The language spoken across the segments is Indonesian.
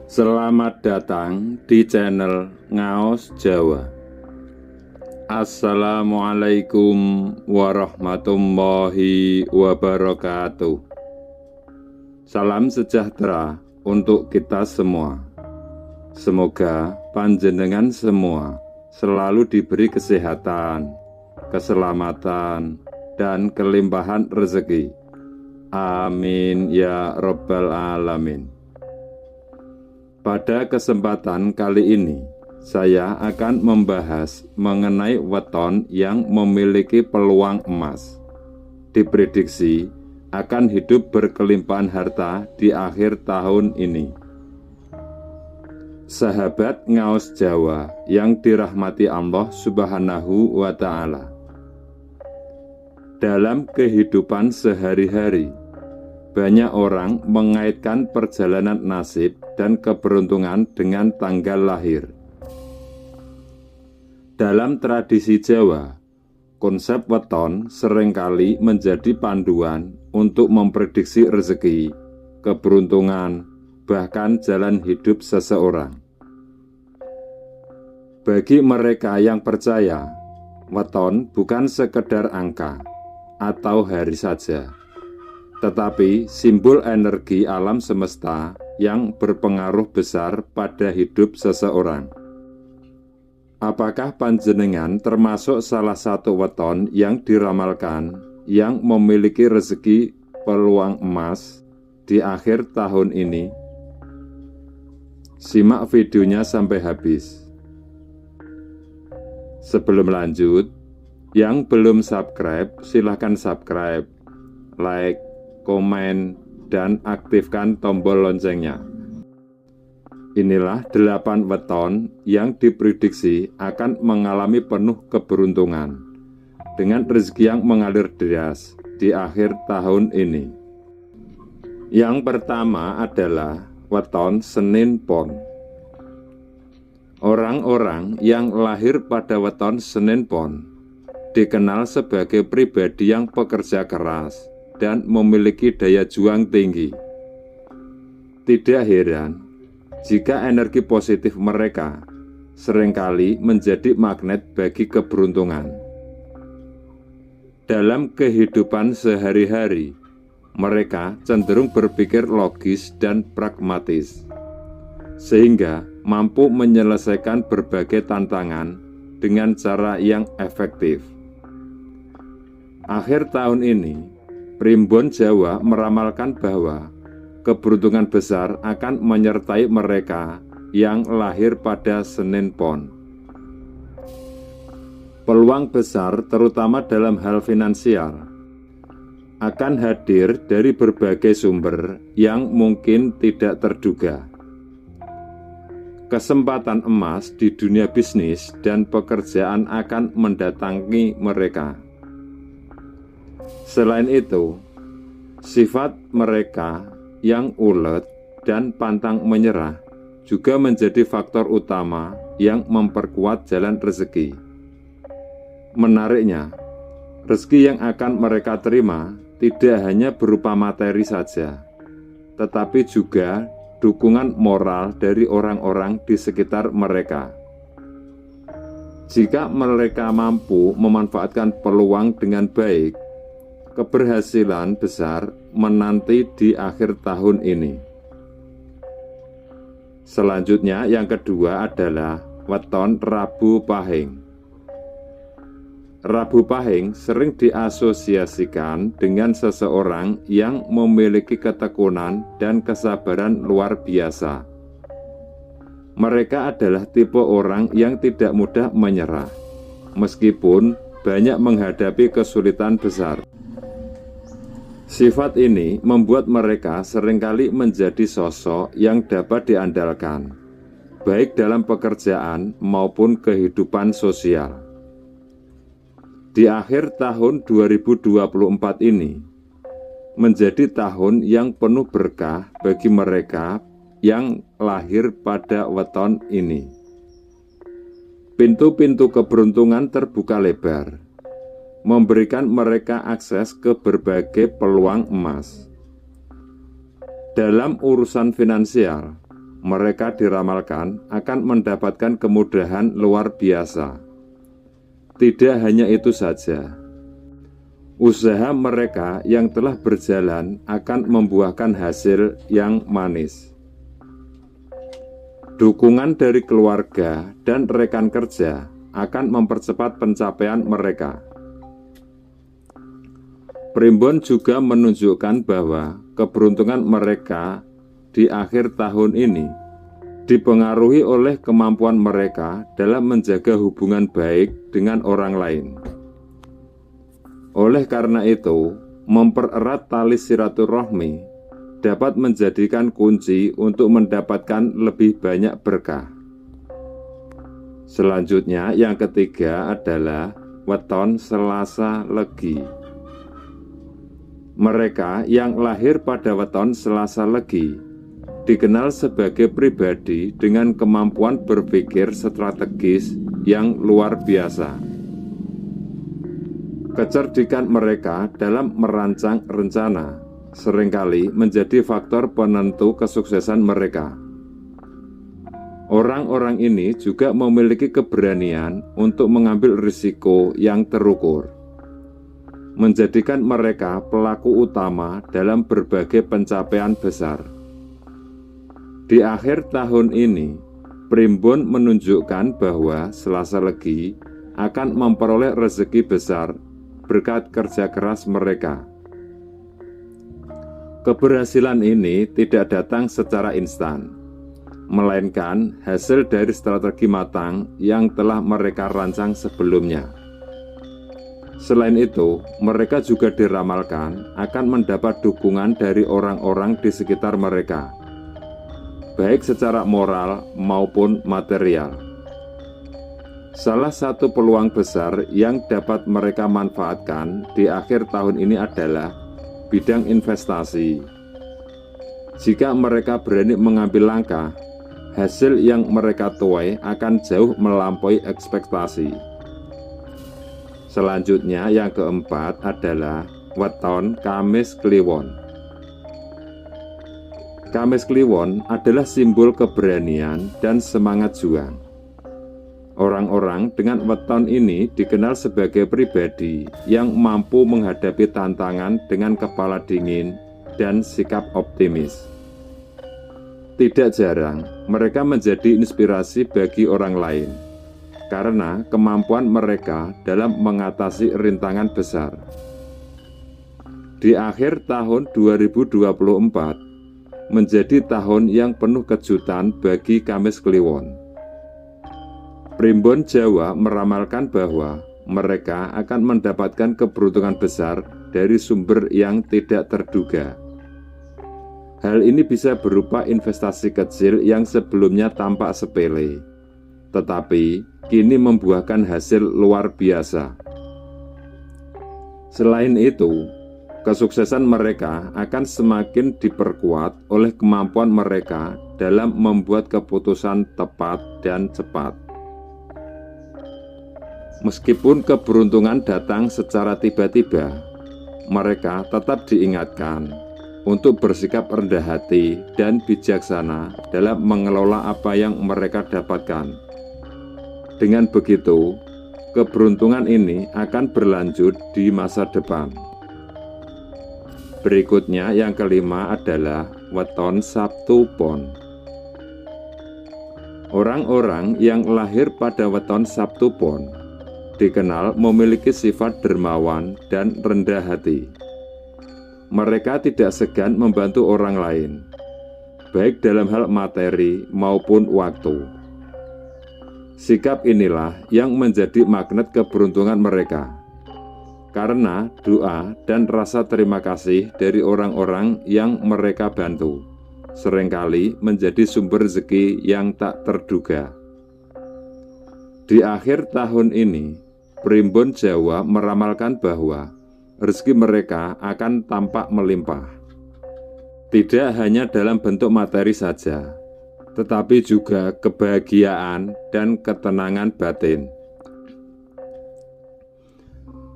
Selamat datang di channel Ngaos Jawa. Assalamualaikum warahmatullahi wabarakatuh. Salam sejahtera untuk kita semua. Semoga panjenengan semua selalu diberi kesehatan, keselamatan, dan kelimpahan rezeki. Amin ya Rabbal Alamin. Pada kesempatan kali ini, saya akan membahas mengenai weton yang memiliki peluang emas. Diprediksi akan hidup berkelimpahan harta di akhir tahun ini. Sahabat Ngaos Jawa yang dirahmati Allah Subhanahu wa Ta'ala. Dalam kehidupan sehari-hari, banyak orang mengaitkan perjalanan nasib dan keberuntungan dengan tanggal lahir. Dalam tradisi Jawa, konsep weton seringkali menjadi panduan untuk memprediksi rezeki, keberuntungan, bahkan jalan hidup seseorang. Bagi mereka yang percaya, weton bukan sekedar angka atau hari saja, tetapi simbol energi alam semesta yang berpengaruh besar pada hidup seseorang. Apakah panjenengan termasuk salah satu weton yang diramalkan yang memiliki rezeki peluang emas di akhir tahun ini? Simak videonya sampai habis. Sebelum lanjut, yang belum subscribe silahkan subscribe, like, komen, dan aktifkan tombol loncengnya. Inilah 8 weton yang diprediksi akan mengalami penuh keberuntungan dengan rezeki yang mengalir deras di akhir tahun ini. Yang pertama adalah weton Senin Pon. Orang-orang yang lahir pada weton Senin Pon dikenal sebagai pribadi yang pekerja keras dan memiliki daya juang tinggi. Tidak heran jika energi positif mereka seringkali menjadi magnet bagi keberuntungan. Dalam kehidupan sehari-hari, mereka cenderung berpikir logis dan pragmatis, sehingga mampu menyelesaikan berbagai tantangan dengan cara yang efektif. Akhir tahun ini, Primbon Jawa meramalkan bahwa keberuntungan besar akan menyertai mereka yang lahir pada Senin Pon. Peluang besar terutama dalam hal finansial akan hadir dari berbagai sumber yang mungkin tidak terduga. Kesempatan emas di dunia bisnis dan pekerjaan akan mendatangi mereka. Selain itu, sifat mereka yang ulet dan pantang menyerah juga menjadi faktor utama yang memperkuat jalan rezeki. Menariknya, rezeki yang akan mereka terima tidak hanya berupa materi saja, tetapi juga dukungan moral dari orang-orang di sekitar mereka. Jika mereka mampu memanfaatkan peluang dengan baik, keberhasilan besar menanti di akhir tahun ini. Selanjutnya yang kedua adalah weton Rabu Pahing. Rabu Pahing sering diasosiasikan dengan seseorang yang memiliki ketekunan dan kesabaran luar biasa. Mereka adalah tipe orang yang tidak mudah menyerah, meskipun banyak menghadapi kesulitan besar. Sifat ini membuat mereka seringkali menjadi sosok yang dapat diandalkan, baik dalam pekerjaan maupun kehidupan sosial. Di akhir tahun 2024 ini, menjadi tahun yang penuh berkah bagi mereka yang lahir pada weton ini. Pintu-pintu keberuntungan terbuka lebar, memberikan mereka akses ke berbagai peluang emas. Dalam urusan finansial, mereka diramalkan akan mendapatkan kemudahan luar biasa. Tidak hanya itu saja, usaha mereka yang telah berjalan akan membuahkan hasil yang manis. Dukungan dari keluarga dan rekan kerja akan mempercepat pencapaian mereka. Primbon juga menunjukkan bahwa keberuntungan mereka di akhir tahun ini dipengaruhi oleh kemampuan mereka dalam menjaga hubungan baik dengan orang lain. Oleh karena itu, mempererat tali silaturahmi dapat menjadikan kunci untuk mendapatkan lebih banyak berkah. Selanjutnya, yang ketiga adalah weton Selasa Legi. Mereka yang lahir pada weton Selasa Legi dikenal sebagai pribadi dengan kemampuan berpikir strategis yang luar biasa. Kecerdikan mereka dalam merancang rencana seringkali menjadi faktor penentu kesuksesan mereka. Orang-orang ini juga memiliki keberanian untuk mengambil risiko yang terukur, menjadikan mereka pelaku utama dalam berbagai pencapaian besar. Di akhir tahun ini, Primbon menunjukkan bahwa Selasa Legi akan memperoleh rezeki besar berkat kerja keras mereka. Keberhasilan ini tidak datang secara instan, melainkan hasil dari strategi matang yang telah mereka rancang sebelumnya. Selain itu, mereka juga diramalkan akan mendapat dukungan dari orang-orang di sekitar mereka, baik secara moral maupun material. Salah satu peluang besar yang dapat mereka manfaatkan di akhir tahun ini adalah bidang investasi. Jika mereka berani mengambil langkah, hasil yang mereka tuai akan jauh melampaui ekspektasi. Selanjutnya, yang keempat adalah weton Kamis Kliwon. Kamis Kliwon adalah simbol keberanian dan semangat juang. Orang-orang dengan weton ini dikenal sebagai pribadi yang mampu menghadapi tantangan dengan kepala dingin dan sikap optimis. Tidak jarang, mereka menjadi inspirasi bagi orang lain karena kemampuan mereka dalam mengatasi rintangan besar. Di akhir tahun 2024 menjadi tahun yang penuh kejutan bagi Kamis Kliwon. Primbon Jawa meramalkan bahwa mereka akan mendapatkan keberuntungan besar dari sumber yang tidak terduga. Hal ini bisa berupa investasi kecil yang sebelumnya tampak sepele, tetapi kini membuahkan hasil luar biasa. Selain itu, kesuksesan mereka akan semakin diperkuat oleh kemampuan mereka dalam membuat keputusan tepat dan cepat. Meskipun keberuntungan datang secara tiba-tiba, mereka tetap diingatkan untuk bersikap rendah hati dan bijaksana dalam mengelola apa yang mereka dapatkan. Dengan begitu, keberuntungan ini akan berlanjut di masa depan. Berikutnya, yang kelima adalah weton Sabtu Pon. Orang-orang yang lahir pada weton Sabtu Pon dikenal memiliki sifat dermawan dan rendah hati. Mereka tidak segan membantu orang lain, baik dalam hal materi maupun waktu. Sikap inilah yang menjadi magnet keberuntungan mereka, karena doa dan rasa terima kasih dari orang-orang yang mereka bantu seringkali menjadi sumber rezeki yang tak terduga. Di akhir tahun ini, Primbon Jawa meramalkan bahwa rezeki mereka akan tampak melimpah. Tidak hanya dalam bentuk materi saja, tetapi juga kebahagiaan dan ketenangan batin.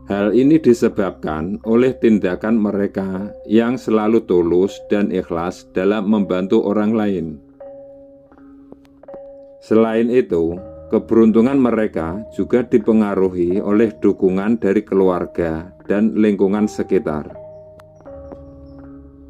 Hal ini disebabkan oleh tindakan mereka yang selalu tulus dan ikhlas dalam membantu orang lain. Selain itu, keberuntungan mereka juga dipengaruhi oleh dukungan dari keluarga dan lingkungan sekitar.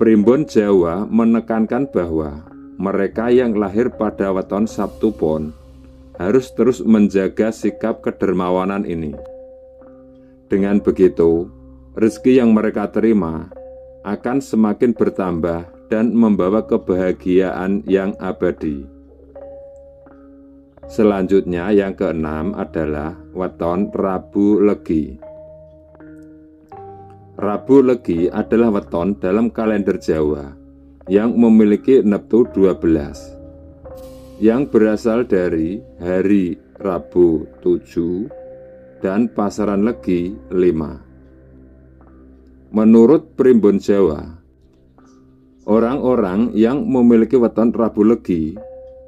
Primbon Jawa menekankan bahwa mereka yang lahir pada weton Sabtu Pon harus terus menjaga sikap kedermawanan ini. Dengan begitu, rezeki yang mereka terima akan semakin bertambah dan membawa kebahagiaan yang abadi. Selanjutnya yang keenam adalah weton Rabu Legi. Rabu Legi adalah weton dalam kalender Jawa yang memiliki neptu 12, yang berasal dari hari Rabu 7 dan pasaran Legi 5. Menurut Primbon Jawa, orang-orang yang memiliki weton Rabu Legi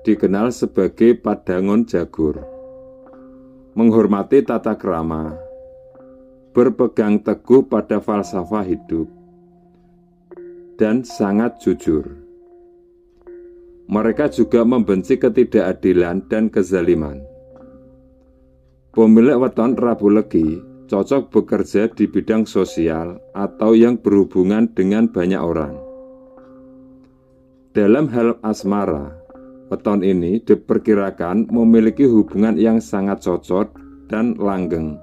dikenal sebagai padangon jagur, menghormati tata krama, berpegang teguh pada falsafah hidup, dan sangat jujur. Mereka juga membenci ketidakadilan dan kezaliman. Pemilik weton Rabu Legi cocok bekerja di bidang sosial atau yang berhubungan dengan banyak orang. Dalam hal asmara, weton ini diperkirakan memiliki hubungan yang sangat cocok dan langgeng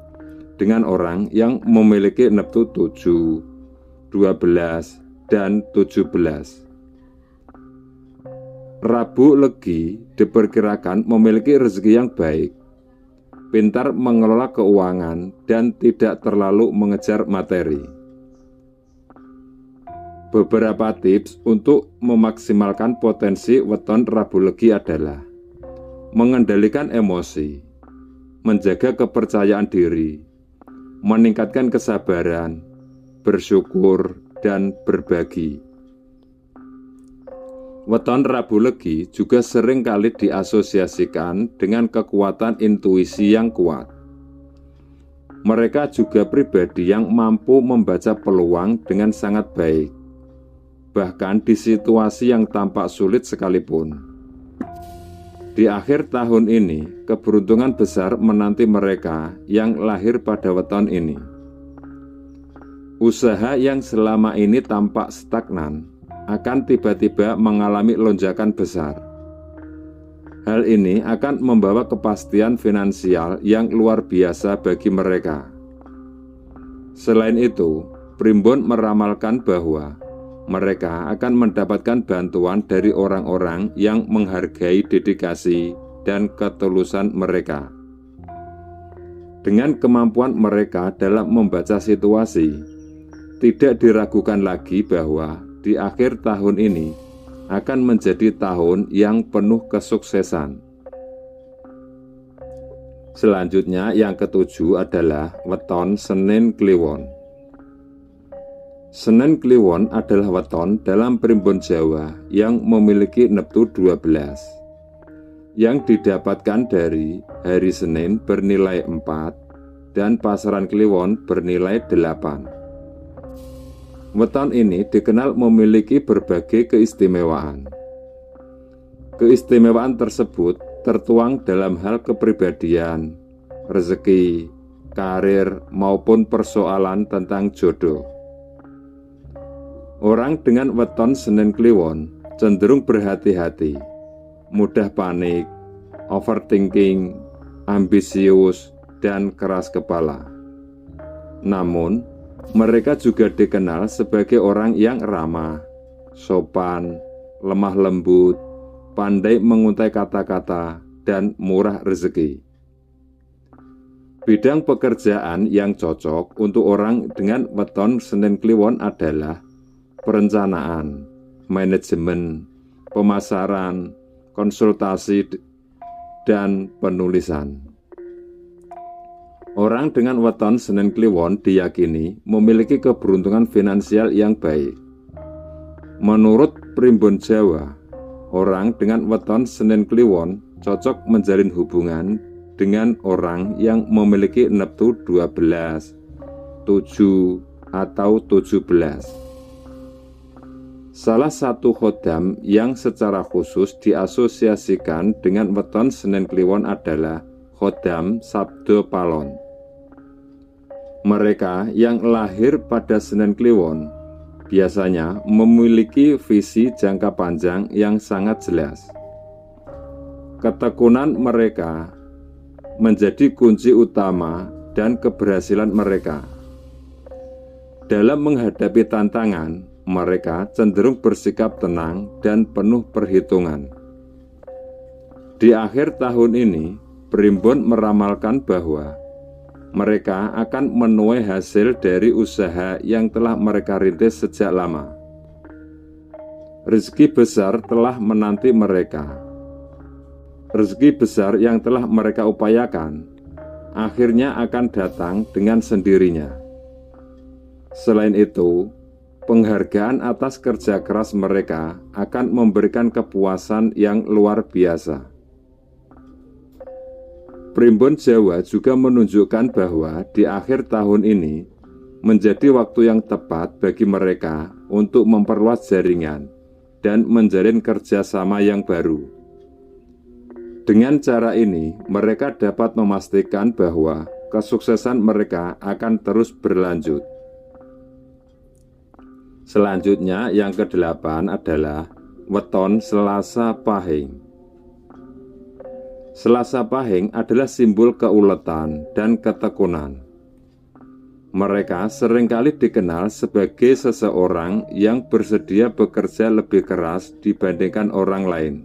dengan orang yang memiliki neptu 7, 12, dan 17. Rabu Legi diperkirakan memiliki rezeki yang baik, pintar mengelola keuangan, dan tidak terlalu mengejar materi. Beberapa tips untuk memaksimalkan potensi weton Rabu Legi adalah mengendalikan emosi, menjaga kepercayaan diri, meningkatkan kesabaran, bersyukur, dan berbagi. Weton Rabu Legi juga sering kali diasosiasikan dengan kekuatan intuisi yang kuat. Mereka juga pribadi yang mampu membaca peluang dengan sangat baik, bahkan di situasi yang tampak sulit sekalipun. Di akhir tahun ini, keberuntungan besar menanti mereka yang lahir pada weton ini. Usaha yang selama ini tampak stagnan akan tiba-tiba mengalami lonjakan besar. Hal ini akan membawa kepastian finansial yang luar biasa bagi mereka. Selain itu, Primbon meramalkan bahwa mereka akan mendapatkan bantuan dari orang-orang yang menghargai dedikasi dan ketulusan mereka. Dengan kemampuan mereka dalam membaca situasi, tidak diragukan lagi bahwa di akhir tahun ini akan menjadi tahun yang penuh kesuksesan. Selanjutnya yang ketujuh adalah weton Senin Kliwon. Senin Kliwon adalah weton dalam Primbon Jawa yang memiliki neptu 12, yang didapatkan dari hari Senin bernilai 4 dan pasaran Kliwon bernilai 8. Weton ini dikenal memiliki berbagai keistimewaan. Keistimewaan tersebut tertuang dalam hal kepribadian, rezeki, karir, maupun persoalan tentang jodoh. Orang dengan weton Senin Kliwon cenderung berhati-hati, mudah panik, overthinking, ambisius, dan keras kepala. Namun, mereka juga dikenal sebagai orang yang ramah, sopan, lemah lembut, pandai menguntai kata-kata, dan murah rezeki. Bidang pekerjaan yang cocok untuk orang dengan weton Senin Kliwon adalah perencanaan, manajemen, pemasaran, konsultasi, dan penulisan. Orang dengan weton Senin Kliwon diyakini memiliki keberuntungan finansial yang baik. Menurut Primbon Jawa, orang dengan weton Senin Kliwon cocok menjalin hubungan dengan orang yang memiliki neptu 12, 7, atau 17. Salah satu khodam yang secara khusus diasosiasikan dengan weton Senen Kliwon adalah khodam Sabdo Palon. Mereka yang lahir pada Senen Kliwon biasanya memiliki visi jangka panjang yang sangat jelas. Ketekunan mereka menjadi kunci utama dan keberhasilan mereka. Dalam menghadapi tantangan, mereka cenderung bersikap tenang dan penuh perhitungan. Di akhir tahun ini, Primbon meramalkan bahwa mereka akan menuai hasil dari usaha yang telah mereka rintis sejak lama. Rezeki besar telah menanti mereka. Rezeki besar yang telah mereka upayakan akhirnya akan datang dengan sendirinya. Selain itu, penghargaan atas kerja keras mereka akan memberikan kepuasan yang luar biasa. Primbon Jawa juga menunjukkan bahwa di akhir tahun ini menjadi waktu yang tepat bagi mereka untuk memperluas jaringan dan menjalin kerjasama yang baru. Dengan cara ini, mereka dapat memastikan bahwa kesuksesan mereka akan terus berlanjut. Selanjutnya yang ke-8 adalah weton Selasa Pahing. Selasa Pahing adalah simbol keuletan dan ketekunan. Mereka seringkali dikenal sebagai seseorang yang bersedia bekerja lebih keras dibandingkan orang lain.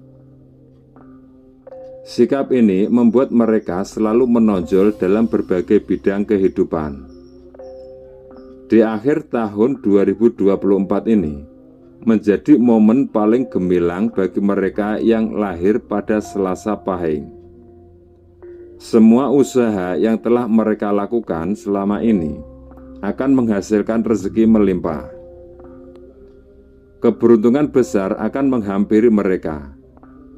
Sikap ini membuat mereka selalu menonjol dalam berbagai bidang kehidupan. Di akhir tahun 2024 ini menjadi momen paling gemilang bagi mereka yang lahir pada Selasa Pahing. Semua usaha yang telah mereka lakukan selama ini akan menghasilkan rezeki melimpah. Keberuntungan besar akan menghampiri mereka,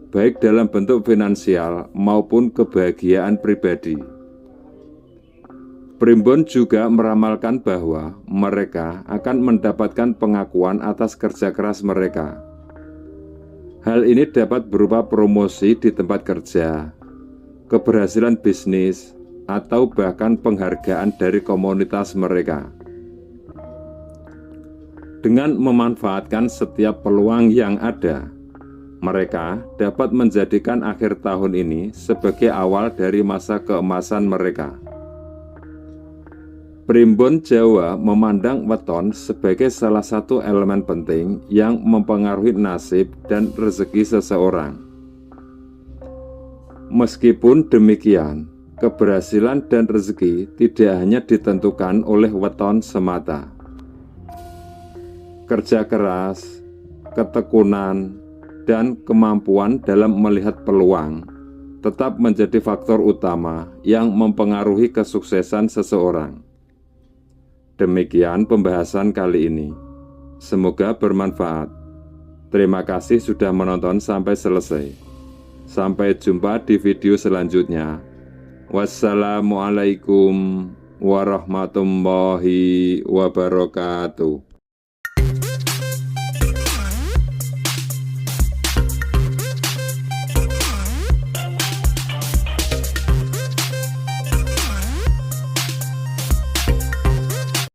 baik dalam bentuk finansial maupun kebahagiaan pribadi. Primbon juga meramalkan bahwa mereka akan mendapatkan pengakuan atas kerja keras mereka. Hal ini dapat berupa promosi di tempat kerja, keberhasilan bisnis, atau bahkan penghargaan dari komunitas mereka. Dengan memanfaatkan setiap peluang yang ada, mereka dapat menjadikan akhir tahun ini sebagai awal dari masa keemasan mereka. Primbon Jawa memandang weton sebagai salah satu elemen penting yang mempengaruhi nasib dan rezeki seseorang. Meskipun demikian, keberhasilan dan rezeki tidak hanya ditentukan oleh weton semata. Kerja keras, ketekunan, dan kemampuan dalam melihat peluang tetap menjadi faktor utama yang mempengaruhi kesuksesan seseorang. Demikian pembahasan kali ini. Semoga bermanfaat. Terima kasih sudah menonton sampai selesai. Sampai jumpa di video selanjutnya. Wassalamualaikum warahmatullahi wabarakatuh.